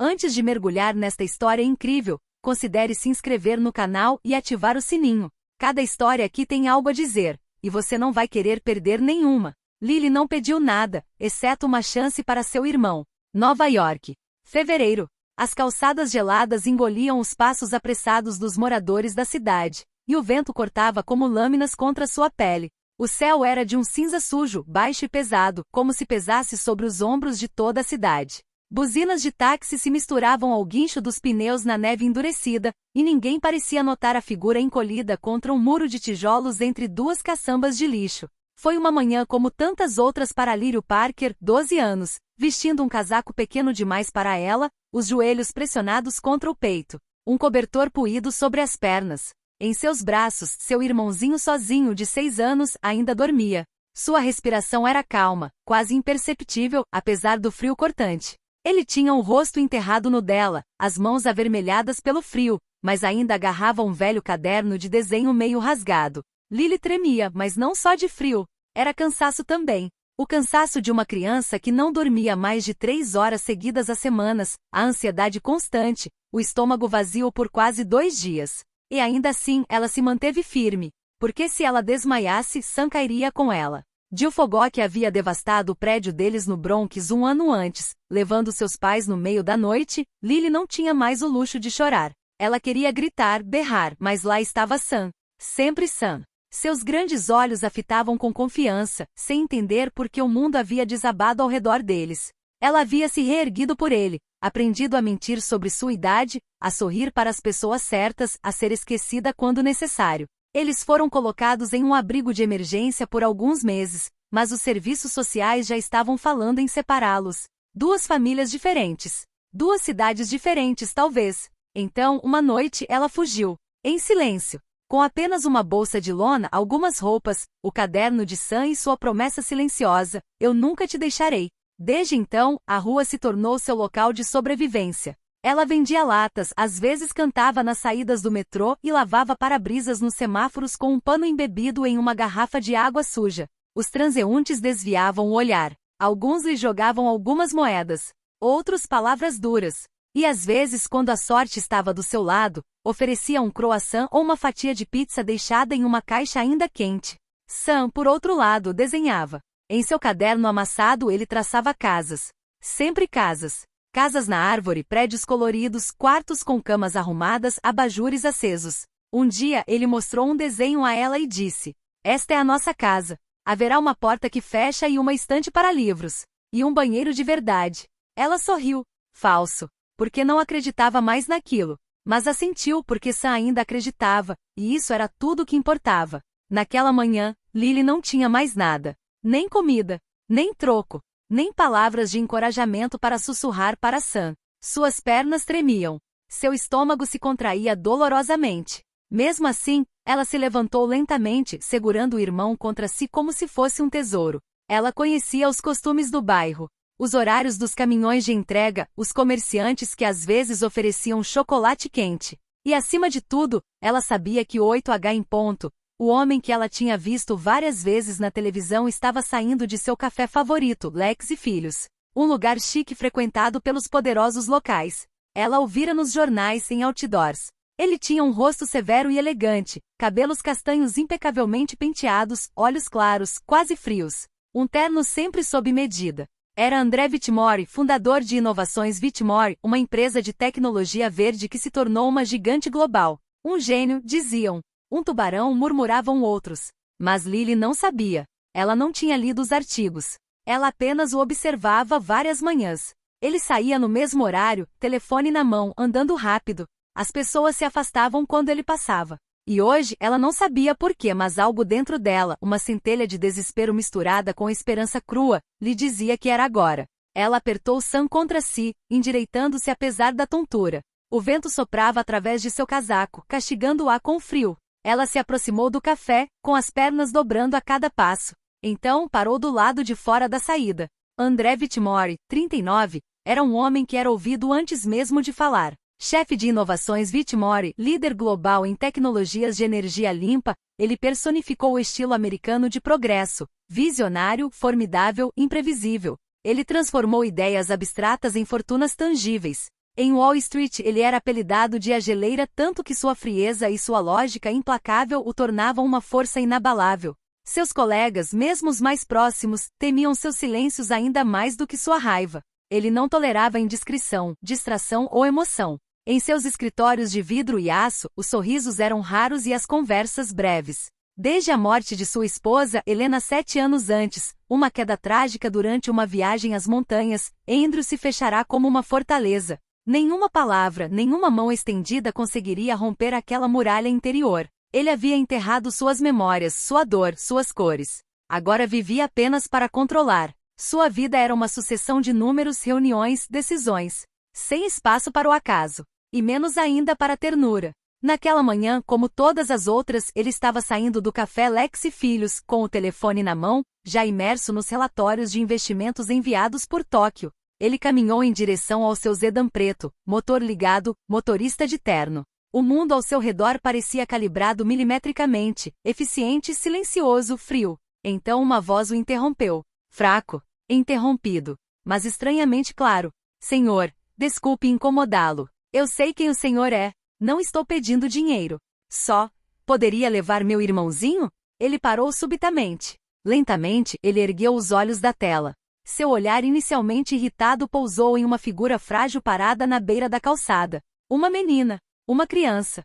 Antes de mergulhar nesta história incrível, considere se inscrever no canal e ativar o sininho. Cada história aqui tem algo a dizer, e você não vai querer perder nenhuma. Lily não pediu nada, exceto uma chance para seu irmão. Nova York. Fevereiro. As calçadas geladas engoliam os passos apressados dos moradores da cidade, e o vento cortava como lâminas contra sua pele. O céu era de um cinza sujo, baixo e pesado, como se pesasse sobre os ombros de toda a cidade. Buzinas de táxi se misturavam ao guincho dos pneus na neve endurecida, e ninguém parecia notar a figura encolhida contra um muro de tijolos entre duas caçambas de lixo. Foi uma manhã como tantas outras para Lírio Parker, 12 anos, vestindo um casaco pequeno demais para ela, os joelhos pressionados contra o peito, um cobertor puído sobre as pernas. Em seus braços, seu irmãozinho sozinho de 6 anos ainda dormia. Sua respiração era calma, quase imperceptível, apesar do frio cortante. Ele tinha o rosto enterrado no dela, as mãos avermelhadas pelo frio, mas ainda agarrava um velho caderno de desenho meio rasgado. Lily tremia, mas não só de frio. Era cansaço também. O cansaço de uma criança que não dormia mais de 3 horas seguidas há semanas, a ansiedade constante, o estômago vazio por quase 2 dias. E ainda assim, ela se manteve firme, porque se ela desmaiasse, Sam cairia com ela. Jill Fogok havia devastado o prédio deles no Bronx 1 ano antes, levando seus pais no meio da noite. Lily não tinha mais o luxo de chorar. Ela queria gritar, berrar, mas lá estava Sam. Sempre Sam. Seus grandes olhos a fitavam com confiança, sem entender por que o mundo havia desabado ao redor deles. Ela havia se reerguido por ele, aprendido a mentir sobre sua idade, a sorrir para as pessoas certas, a ser esquecida quando necessário. Eles foram colocados em um abrigo de emergência por alguns meses, mas os serviços sociais já estavam falando em separá-los. 2 famílias diferentes. 2 cidades diferentes, talvez. Então, uma noite, ela fugiu. Em silêncio. Com apenas uma bolsa de lona, algumas roupas, o caderno de Sam e sua promessa silenciosa: eu nunca te deixarei. Desde então, a rua se tornou seu local de sobrevivência. Ela vendia latas, às vezes cantava nas saídas do metrô e lavava para-brisas nos semáforos com um pano embebido em uma garrafa de água suja. Os transeuntes desviavam o olhar. Alguns lhe jogavam algumas moedas, outros palavras duras. E às vezes, quando a sorte estava do seu lado, oferecia um croissant ou uma fatia de pizza deixada em uma caixa ainda quente. Sam, por outro lado, desenhava. Em seu caderno amassado ele traçava casas. Sempre casas. Casas na árvore, prédios coloridos, quartos com camas arrumadas, abajures acesos. Um dia ele mostrou um desenho a ela e disse: esta é a nossa casa. Haverá uma porta que fecha e uma estante para livros. E um banheiro de verdade. Ela sorriu. Falso. Porque não acreditava mais naquilo. Mas assentiu porque Sam ainda acreditava, e isso era tudo o que importava. Naquela manhã, Lily não tinha mais nada. Nem comida. Nem troco. Nem palavras de encorajamento para sussurrar para Sam. Suas pernas tremiam. Seu estômago se contraía dolorosamente. Mesmo assim, ela se levantou lentamente, segurando o irmão contra si como se fosse um tesouro. Ela conhecia os costumes do bairro. Os horários dos caminhões de entrega, os comerciantes que às vezes ofereciam chocolate quente. E acima de tudo, ela sabia que 8h em ponto, o homem que ela tinha visto várias vezes na televisão estava saindo de seu café favorito, Lex e Filhos. Um lugar chique frequentado pelos poderosos locais. Ela o vira nos jornais em outdoors. Ele tinha um rosto severo e elegante, cabelos castanhos impecavelmente penteados, olhos claros, quase frios. Um terno sempre sob medida. Era André Whitmore, fundador de Inovações Whitmore, uma empresa de tecnologia verde que se tornou uma gigante global. Um gênio, diziam. Um tubarão, murmuravam outros. Mas Lily não sabia. Ela não tinha lido os artigos. Ela apenas o observava várias manhãs. Ele saía no mesmo horário, telefone na mão, andando rápido. As pessoas se afastavam quando ele passava. E hoje, ela não sabia por quê, mas algo dentro dela, uma centelha de desespero misturada com esperança crua, lhe dizia que era agora. Ela apertou Sam contra si, endireitando-se apesar da tontura. O vento soprava através de seu casaco, castigando-a com frio. Ela se aproximou do café, com as pernas dobrando a cada passo. Então parou do lado de fora da saída. André Whitmore, 39, era um homem que era ouvido antes mesmo de falar. Chefe de inovações Whitmore, líder global em tecnologias de energia limpa, ele personificou o estilo americano de progresso, visionário, formidável, imprevisível. Ele transformou ideias abstratas em fortunas tangíveis. Em Wall Street ele era apelidado de A Geleira, tanto que sua frieza e sua lógica implacável o tornavam uma força inabalável. Seus colegas, mesmo os mais próximos, temiam seus silêncios ainda mais do que sua raiva. Ele não tolerava indiscrição, distração ou emoção. Em seus escritórios de vidro e aço, os sorrisos eram raros e as conversas breves. Desde a morte de sua esposa, Helena 7 anos antes, uma queda trágica durante uma viagem às montanhas, Andrew se fechará como uma fortaleza. Nenhuma palavra, nenhuma mão estendida conseguiria romper aquela muralha interior. Ele havia enterrado suas memórias, sua dor, suas cores. Agora vivia apenas para controlar. Sua vida era uma sucessão de números, reuniões, decisões. Sem espaço para o acaso. E menos ainda para a ternura. Naquela manhã, como todas as outras, ele estava saindo do café Lex e Filhos, com o telefone na mão, já imerso nos relatórios de investimentos enviados por Tóquio. Ele caminhou em direção ao seu Sedan preto, motor ligado, motorista de terno. O mundo ao seu redor parecia calibrado milimetricamente, eficiente, silencioso, frio. Então uma voz o interrompeu. Fraco, interrompido, mas estranhamente claro. Senhor, desculpe incomodá-lo. Eu sei quem o senhor é. Não estou pedindo dinheiro. Só, poderia levar meu irmãozinho? Ele parou subitamente. Lentamente, ele ergueu os olhos da tela. Seu olhar inicialmente irritado pousou em uma figura frágil parada na beira da calçada. Uma menina. Uma criança.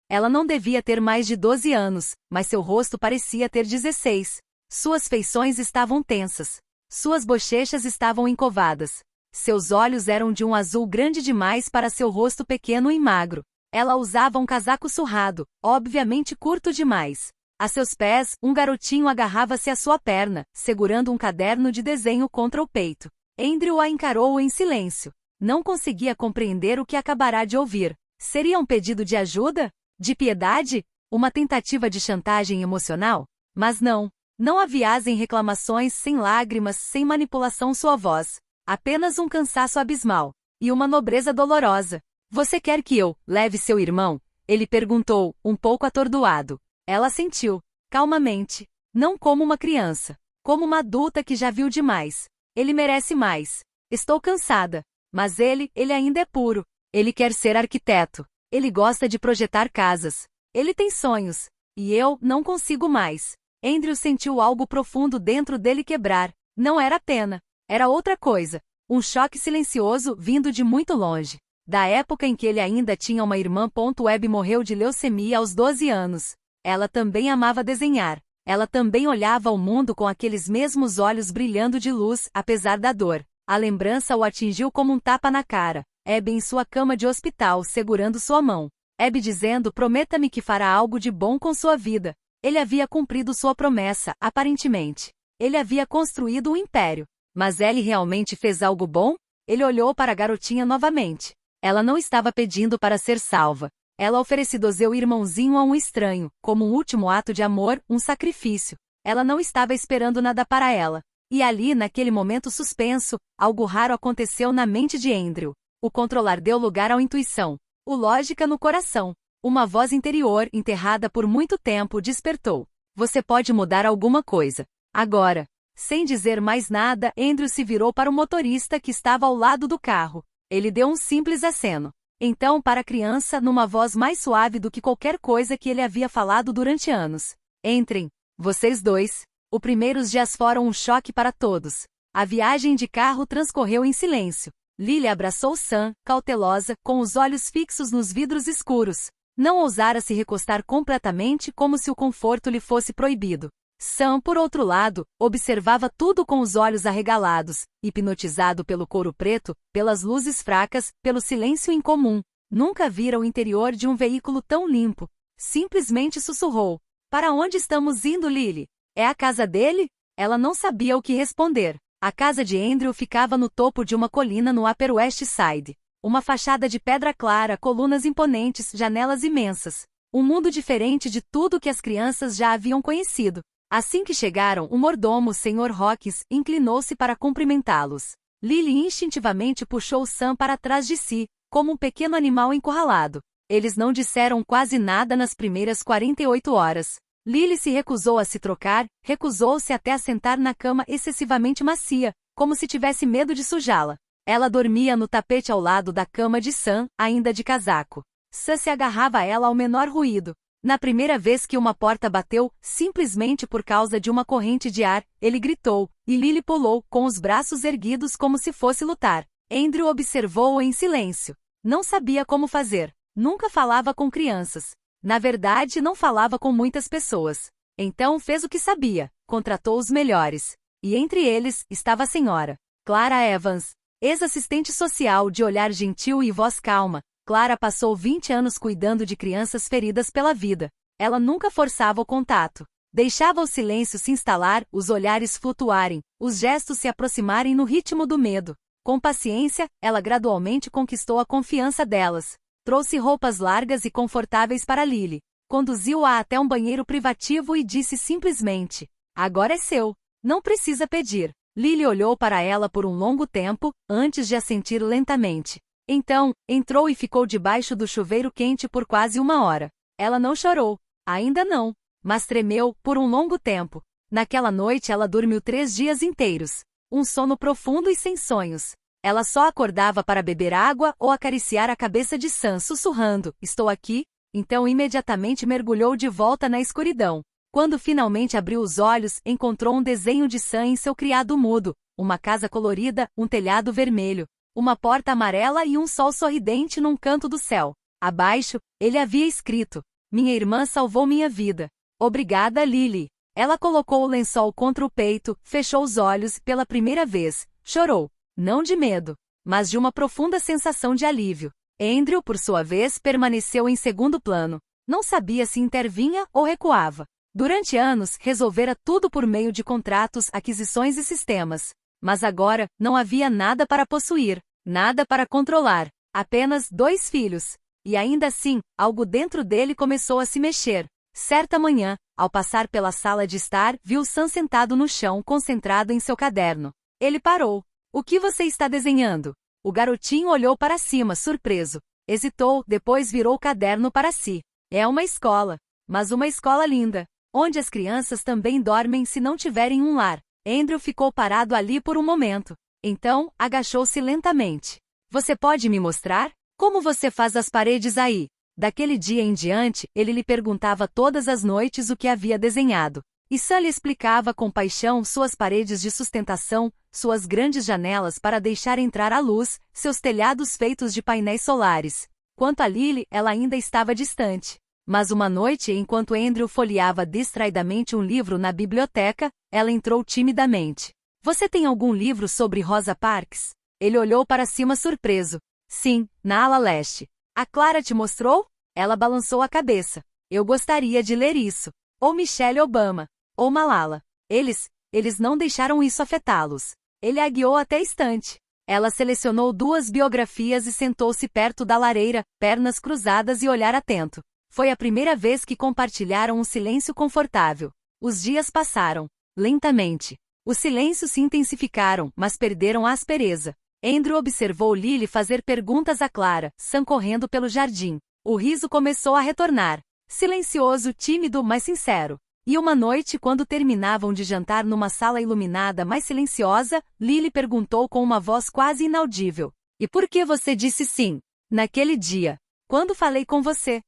Ela não devia ter mais de 12 anos, mas seu rosto parecia ter 16. Suas feições estavam tensas. Suas bochechas estavam encovadas. Seus olhos eram de um azul grande demais para seu rosto pequeno e magro. Ela usava um casaco surrado, obviamente curto demais. A seus pés, um garotinho agarrava-se à sua perna, segurando um caderno de desenho contra o peito. Andrew a encarou em silêncio. Não conseguia compreender o que acabará de ouvir. Seria um pedido de ajuda? De piedade? Uma tentativa de chantagem emocional? Mas não. Não havia em reclamações, sem lágrimas, sem manipulação sua voz. Apenas um cansaço abismal. E uma nobreza dolorosa. Você quer que eu leve seu irmão? Ele perguntou, um pouco atordoado. Ela assentiu, calmamente. Não como uma criança. Como uma adulta que já viu demais. Ele merece mais. Estou cansada. Mas ele ainda é puro. Ele quer ser arquiteto. Ele gosta de projetar casas. Ele tem sonhos. E eu não consigo mais. Andrew sentiu algo profundo dentro dele quebrar. Não era pena. Era outra coisa. Um choque silencioso vindo de muito longe. Da época em que ele ainda tinha uma irmã. Webb morreu de leucemia aos 12 anos. Ela também amava desenhar. Ela também olhava o mundo com aqueles mesmos olhos brilhando de luz, apesar da dor. A lembrança o atingiu como um tapa na cara. Abby em sua cama de hospital, segurando sua mão. Abby dizendo, prometa-me que fará algo de bom com sua vida. Ele havia cumprido sua promessa, aparentemente. Ele havia construído um império. Mas Ellie realmente fez algo bom? Ele olhou para a garotinha novamente. Ela não estava pedindo para ser salva. Ela ofereceu seu irmãozinho a um estranho, como um último ato de amor, um sacrifício. Ela não estava esperando nada para ela. E ali, naquele momento suspenso, algo raro aconteceu na mente de Andrew. O controlar deu lugar à intuição. O lógica no coração. Uma voz interior, enterrada por muito tempo, despertou. Você pode mudar alguma coisa. Agora. Sem dizer mais nada, Andrew se virou para o motorista que estava ao lado do carro. Ele deu um simples aceno. Então, para a criança, numa voz mais suave do que qualquer coisa que ele havia falado durante anos. Entrem. Vocês dois. Os primeiros dias foram um choque para todos. A viagem de carro transcorreu em silêncio. Lily abraçou Sam, cautelosa, com os olhos fixos nos vidros escuros. Não ousara se recostar completamente como se o conforto lhe fosse proibido. Sam, por outro lado, observava tudo com os olhos arregalados, hipnotizado pelo couro preto, pelas luzes fracas, pelo silêncio incomum. Nunca vira o interior de um veículo tão limpo. Simplesmente sussurrou. Para onde estamos indo, Lily? É a casa dele? Ela não sabia o que responder. A casa de Andrew ficava no topo de uma colina no Upper West Side. Uma fachada de pedra clara, colunas imponentes, janelas imensas. Um mundo diferente de tudo que as crianças já haviam conhecido. Assim que chegaram, o mordomo, Sr. Hawkins, inclinou-se para cumprimentá-los. Lily instintivamente puxou Sam para trás de si, como um pequeno animal encurralado. Eles não disseram quase nada nas primeiras 48 horas. Lily se recusou a se trocar, recusou-se até a sentar na cama excessivamente macia, como se tivesse medo de sujá-la. Ela dormia no tapete ao lado da cama de Sam, ainda de casaco. Sam se agarrava a ela ao menor ruído. Na primeira vez que uma porta bateu, simplesmente por causa de uma corrente de ar, ele gritou, e Lily pulou, com os braços erguidos como se fosse lutar. Andrew observou-o em silêncio. Não sabia como fazer. Nunca falava com crianças. Na verdade, não falava com muitas pessoas. Então fez o que sabia, contratou os melhores. E entre eles, estava a senhora Clara Evans, ex-assistente social de olhar gentil e voz calma. Clara passou 20 anos cuidando de crianças feridas pela vida. Ela nunca forçava o contato. Deixava o silêncio se instalar, os olhares flutuarem, os gestos se aproximarem no ritmo do medo. Com paciência, ela gradualmente conquistou a confiança delas. Trouxe roupas largas e confortáveis para Lily. Conduziu-a até um banheiro privativo e disse simplesmente: "Agora é seu. Não precisa pedir." Lily olhou para ela por um longo tempo, antes de assentir lentamente. Então, entrou e ficou debaixo do chuveiro quente por quase 1 hora. Ela não chorou. Ainda não. Mas tremeu, por um longo tempo. Naquela noite ela dormiu 3 dias inteiros. Um sono profundo e sem sonhos. Ela só acordava para beber água ou acariciar a cabeça de Sam sussurrando, "Estou aqui." Então imediatamente mergulhou de volta na escuridão. Quando finalmente abriu os olhos, encontrou um desenho de Sam em seu criado mudo, uma casa colorida, um telhado vermelho, uma porta amarela e um sol sorridente num canto do céu. Abaixo, ele havia escrito: "Minha irmã salvou minha vida. Obrigada, Lily." Ela colocou o lençol contra o peito, fechou os olhos e pela primeira vez, chorou. Não de medo, mas de uma profunda sensação de alívio. Andrew, por sua vez, permaneceu em segundo plano. Não sabia se intervinha ou recuava. Durante anos, resolvera tudo por meio de contratos, aquisições e sistemas. Mas agora, não havia nada para possuir, nada para controlar, apenas 2 filhos. E ainda assim, algo dentro dele começou a se mexer. Certa manhã, ao passar pela sala de estar, viu Sam sentado no chão, concentrado em seu caderno. Ele parou. "O que você está desenhando?" O garotinho olhou para cima, surpreso. Hesitou, depois virou o caderno para si. "É uma escola. Mas uma escola linda, onde as crianças também dormem se não tiverem um lar." Andrew ficou parado ali por um momento. Então, agachou-se lentamente. "Você pode me mostrar? Como você faz as paredes aí?" Daquele dia em diante, ele lhe perguntava todas as noites o que havia desenhado. E Sam lhe explicava com paixão suas paredes de sustentação, suas grandes janelas para deixar entrar a luz, seus telhados feitos de painéis solares. Quanto a Lily, ela ainda estava distante. Mas uma noite, enquanto Andrew folheava distraidamente um livro na biblioteca, ela entrou timidamente. "Você tem algum livro sobre Rosa Parks?" Ele olhou para cima surpreso. "Sim, na ala leste." "A Clara te mostrou?" Ela balançou a cabeça. "Eu gostaria de ler isso." Ou Michelle Obama. Ou Malala. Eles não deixaram isso afetá-los. Ele a guiou até a estante. Ela selecionou 2 biografias e sentou-se perto da lareira, pernas cruzadas e olhar atento. Foi a primeira vez que compartilharam um silêncio confortável. Os dias passaram. Lentamente. Os silêncios se intensificaram, mas perderam a aspereza. Andrew observou Lily fazer perguntas a Clara, Sam correndo pelo jardim. O riso começou a retornar. Silencioso, tímido, mas sincero. E uma noite, quando terminavam de jantar numa sala iluminada mais silenciosa, Lily perguntou com uma voz quase inaudível: "E por que você disse sim? Naquele dia, quando falei com você?"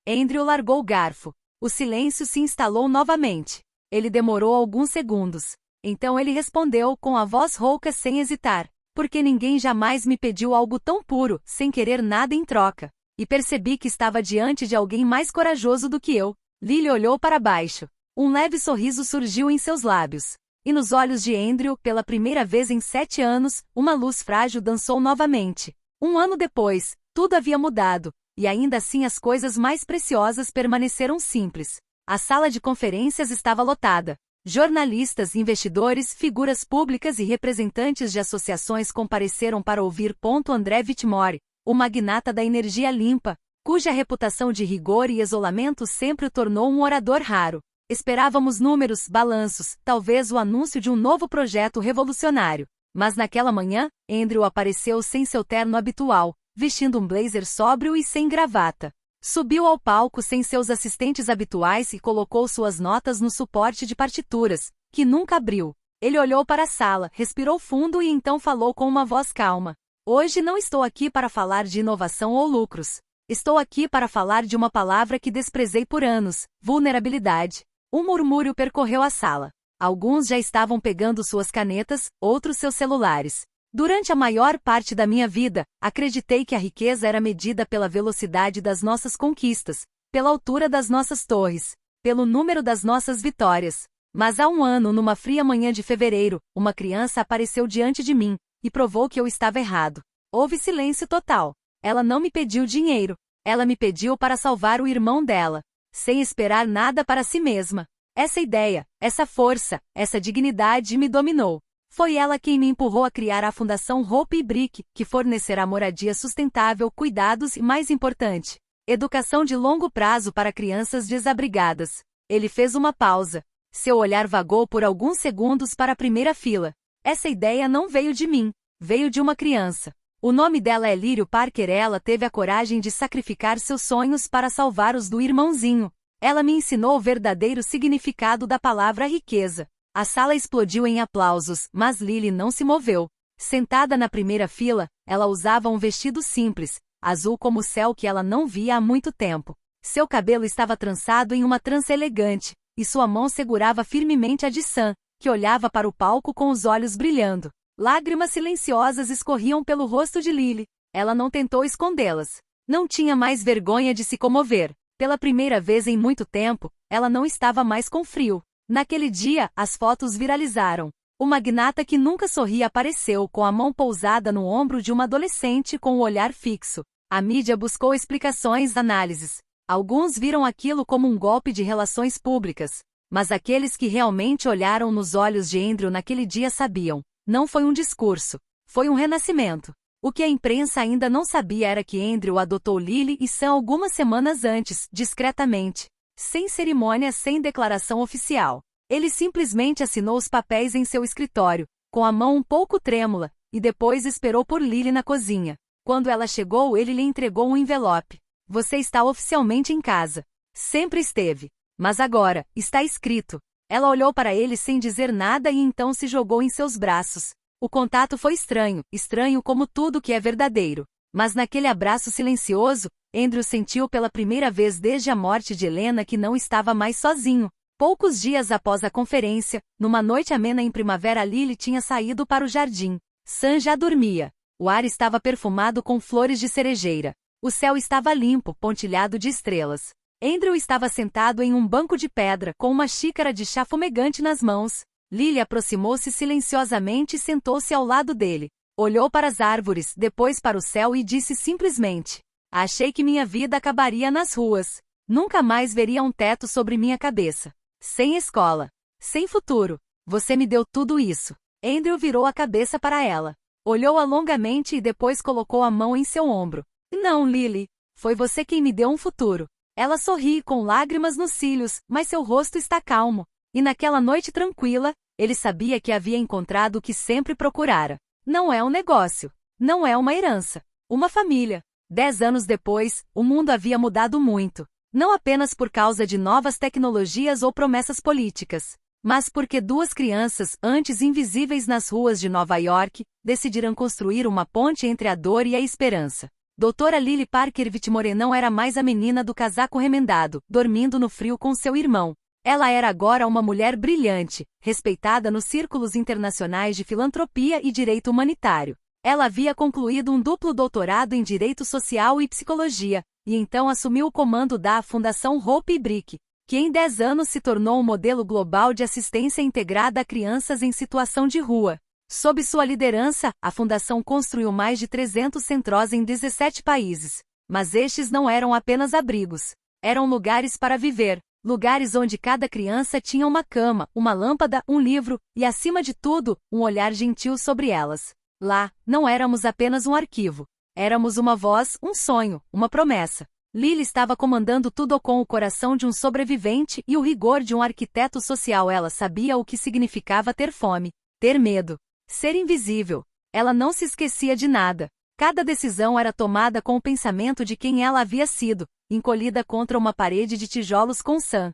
Andrew largou o garfo. O silêncio se instalou novamente. Ele demorou alguns segundos. Então ele respondeu com a voz rouca sem hesitar: "Porque ninguém jamais me pediu algo tão puro, sem querer nada em troca. E percebi que estava diante de alguém mais corajoso do que eu." Lily olhou para baixo. Um leve sorriso surgiu em seus lábios. E nos olhos de Andrew, pela primeira vez em 7 anos, uma luz frágil dançou novamente. 1 ano depois, tudo havia mudado, e ainda assim as coisas mais preciosas permaneceram simples. A sala de conferências estava lotada. Jornalistas, investidores, figuras públicas e representantes de associações compareceram para ouvir. André Whitmore, o magnata da energia limpa, cuja reputação de rigor e isolamento sempre o tornou um orador raro. Esperávamos números, balanços, talvez o anúncio de um novo projeto revolucionário. Mas naquela manhã, Andrew apareceu sem seu terno habitual, vestindo um blazer sóbrio e sem gravata. Subiu ao palco sem seus assistentes habituais e colocou suas notas no suporte de partituras, que nunca abriu. Ele olhou para a sala, respirou fundo e então falou com uma voz calma. Hoje não estou aqui para falar de inovação ou lucros. Estou aqui para falar de uma palavra que desprezei por anos: vulnerabilidade. Um murmúrio percorreu a sala. Alguns já estavam pegando suas canetas, outros seus celulares. Durante a maior parte da minha vida, acreditei que a riqueza era medida pela velocidade das nossas conquistas, pela altura das nossas torres, pelo número das nossas vitórias. Mas há um ano, numa fria manhã de fevereiro, uma criança apareceu diante de mim e provou que eu estava errado. Houve silêncio total. Ela não me pediu dinheiro. Ela me pediu para salvar o irmão dela, sem esperar nada para si mesma. Essa ideia, essa força, essa dignidade me dominou. Foi ela quem me empurrou a criar a Fundação Hope Brick, que fornecerá moradia sustentável, cuidados e, mais importante, educação de longo prazo para crianças desabrigadas. Ele fez uma pausa. Seu olhar vagou por alguns segundos para a primeira fila. Essa ideia não veio de mim, veio de uma criança. O nome dela é Lírio Parker. Ela teve a coragem de sacrificar seus sonhos para salvar os do irmãozinho. Ela me ensinou o verdadeiro significado da palavra riqueza. A sala explodiu em aplausos, mas Lily não se moveu. Sentada na primeira fila, ela usava um vestido simples, azul como o céu que ela não via há muito tempo. Seu cabelo estava trançado em uma trança elegante, e sua mão segurava firmemente a de Sam, que olhava para o palco com os olhos brilhando. Lágrimas silenciosas escorriam pelo rosto de Lily. Ela não tentou escondê-las. Não tinha mais vergonha de se comover. Pela primeira vez em muito tempo, ela não estava mais com frio. Naquele dia, as fotos viralizaram. O magnata que nunca sorria apareceu com a mão pousada no ombro de uma adolescente com o olhar fixo. A mídia buscou explicações, análises. Alguns viram aquilo como um golpe de relações públicas. Mas aqueles que realmente olharam nos olhos de Andrew naquele dia sabiam. Não foi um discurso. Foi um renascimento. O que a imprensa ainda não sabia era que Andrew adotou Lily e Sam algumas semanas antes, discretamente. Sem cerimônia, sem declaração oficial. Ele simplesmente assinou os papéis em seu escritório, com a mão um pouco trêmula, e depois esperou por Lily na cozinha. Quando ela chegou, ele lhe entregou um envelope. Você está oficialmente em casa. Sempre esteve. Mas agora, está escrito. Ela olhou para ele sem dizer nada e então se jogou em seus braços. O contato foi estranho, estranho como tudo que é verdadeiro. Mas naquele abraço silencioso, Andrew sentiu pela primeira vez desde a morte de Helena que não estava mais sozinho. Poucos dias após a conferência, numa noite amena em primavera, Lily tinha saído para o jardim. Sam já dormia. O ar estava perfumado com flores de cerejeira. O céu estava limpo, pontilhado de estrelas. Andrew estava sentado em um banco de pedra, com uma xícara de chá fumegante nas mãos. Lily aproximou-se silenciosamente e sentou-se ao lado dele. Olhou para as árvores, depois para o céu e disse simplesmente: achei que minha vida acabaria nas ruas. Nunca mais veria um teto sobre minha cabeça. Sem escola. Sem futuro. Você me deu tudo isso. Andrew virou a cabeça para ela. Olhou-a longamente e depois colocou a mão em seu ombro. Não, Lily. Foi você quem me deu um futuro. Ela sorri com lágrimas nos cílios, mas seu rosto está calmo. E naquela noite tranquila, ele sabia que havia encontrado o que sempre procurara. Não é um negócio. Não é uma herança. Uma família. 10 anos depois, o mundo havia mudado muito. Não apenas por causa de novas tecnologias ou promessas políticas, mas porque duas crianças, antes invisíveis nas ruas de Nova York, decidiram construir uma ponte entre a dor e a esperança. Doutora Lily Parker Whitmore não era mais a menina do casaco remendado, dormindo no frio com seu irmão. Ela era agora uma mulher brilhante, respeitada nos círculos internacionais de filantropia e direito humanitário. Ela havia concluído um duplo doutorado em Direito Social e Psicologia, e então assumiu o comando da Fundação Hope Brick, que em 10 anos se tornou um modelo global de assistência integrada a crianças em situação de rua. Sob sua liderança, a Fundação construiu mais de 300 centros em 17 países. Mas estes não eram apenas abrigos. Eram lugares para viver. Lugares onde cada criança tinha uma cama, uma lâmpada, um livro, e acima de tudo, um olhar gentil sobre elas. Lá, não éramos apenas um arquivo. Éramos uma voz, um sonho, uma promessa. Lily estava comandando tudo com o coração de um sobrevivente e o rigor de um arquiteto social. Ela sabia o que significava ter fome, ter medo, ser invisível. Ela não se esquecia de nada. Cada decisão era tomada com o pensamento de quem ela havia sido, encolhida contra uma parede de tijolos com Sam.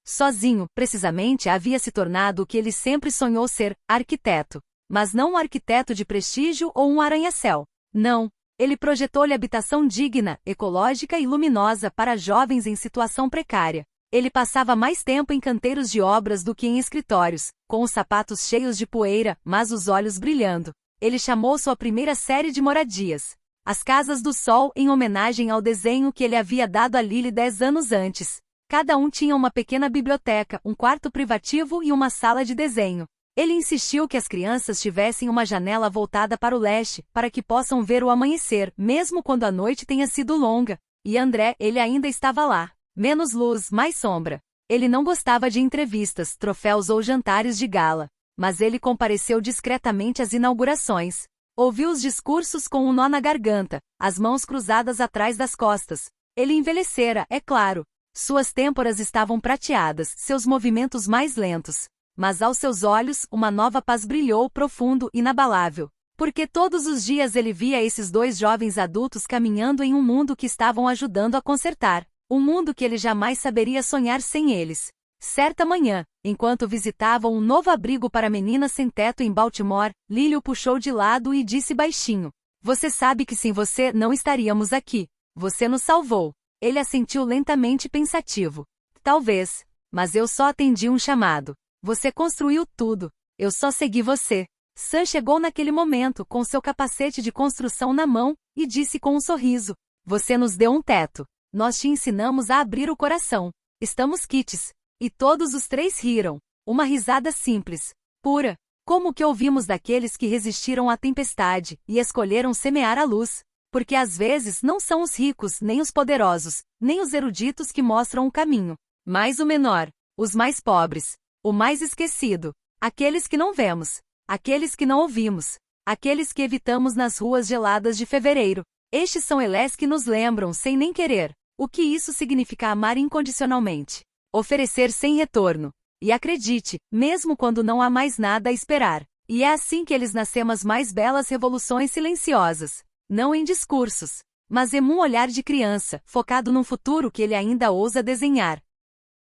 Sozinho, precisamente, havia se tornado o que ele sempre sonhou ser, arquiteto. Mas não um arquiteto de prestígio ou um arranha-céu. Não. Ele projetou-lhe habitação digna, ecológica e luminosa para jovens em situação precária. Ele passava mais tempo em canteiros de obras do que em escritórios, com os sapatos cheios de poeira, mas os olhos brilhando. Ele chamou sua primeira série de moradias As Casas do Sol, em homenagem ao desenho que ele havia dado a Lily 10 anos antes. Cada um tinha uma pequena biblioteca, um quarto privativo e uma sala de desenho. Ele insistiu que as crianças tivessem uma janela voltada para o leste, para que possam ver o amanhecer, mesmo quando a noite tenha sido longa. E André, ele ainda estava lá. Menos luz, mais sombra. Ele não gostava de entrevistas, troféus ou jantares de gala. Mas ele compareceu discretamente às inaugurações. Ouviu os discursos com um nó na garganta, as mãos cruzadas atrás das costas. Ele envelhecera, é claro. Suas têmporas estavam prateadas, seus movimentos mais lentos. Mas aos seus olhos, uma nova paz brilhou profundo, inabalável. Porque todos os dias ele via esses dois jovens adultos caminhando em um mundo que estavam ajudando a consertar. Um mundo que ele jamais saberia sonhar sem eles. Certa manhã, enquanto visitavam um novo abrigo para meninas sem teto em Baltimore, Lily o puxou de lado e disse baixinho: "Você sabe que sem você não estaríamos aqui. Você nos salvou." Ele assentiu lentamente pensativo. "Talvez. Mas eu só atendi um chamado. Você construiu tudo. Eu só segui você." Sam chegou naquele momento com seu capacete de construção na mão, e disse com um sorriso: "Você nos deu um teto. Nós te ensinamos a abrir o coração. Estamos quites." E todos os três riram. Uma risada simples, pura, como o que ouvimos daqueles que resistiram à tempestade e escolheram semear a luz. Porque às vezes não são os ricos, nem os poderosos, nem os eruditos que mostram o caminho, mas o menor, os mais pobres, o mais esquecido, aqueles que não vemos, aqueles que não ouvimos, aqueles que evitamos nas ruas geladas de fevereiro. Estes são eles que nos lembram, sem nem querer, o que isso significa amar incondicionalmente. Oferecer sem retorno. E acredite, mesmo quando não há mais nada a esperar. E é assim que eles nascem as mais belas revoluções silenciosas. Não em discursos, mas em um olhar de criança, focado num futuro que ele ainda ousa desenhar.